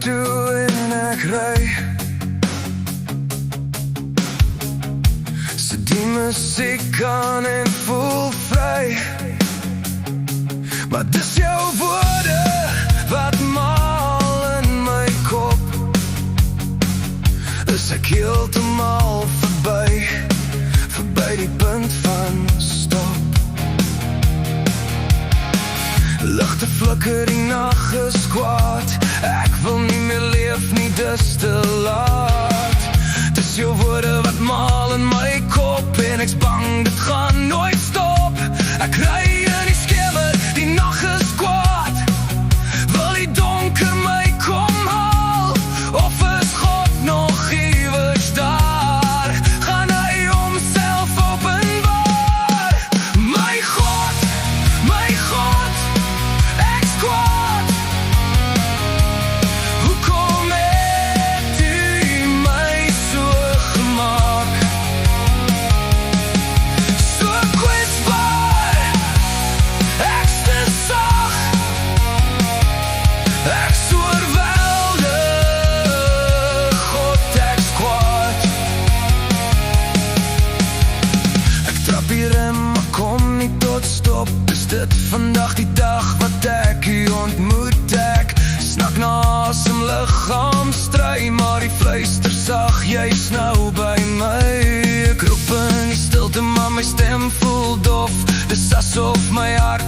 deur toe en ek ry. Sit die musiek aan en voel vry. Maar dis jou woorde wat maal in my kop. Is ek heeltemal verby die punt van stop. Ligte flikker, die nag is kwaad. Ek wil nie meer leef nie, dis te laat. Dis jou woorde wat maal in my kop en ek's bang dit gaan nooit stop. Ek ry in die skemer, die nag is kwaad. Wil die donker my kom haal, of is God nog iewers daar? Gaan hy homself openbaar? My God, ek's kwaad. Hoekom het u my so gemaak? So kwetsbaar, ek's te sag. Ek's oorweldig, God, ek's kwaad. Ek trap hier in, maar kom nie tot stop. Is dit vandag die dag wat ek u ontmoet? Ek snak na asem, liggaam stry, maar die fluister sag, jy's nou by my. Ek roep in die stilte, maar my stem voel dof. Dis asof my hart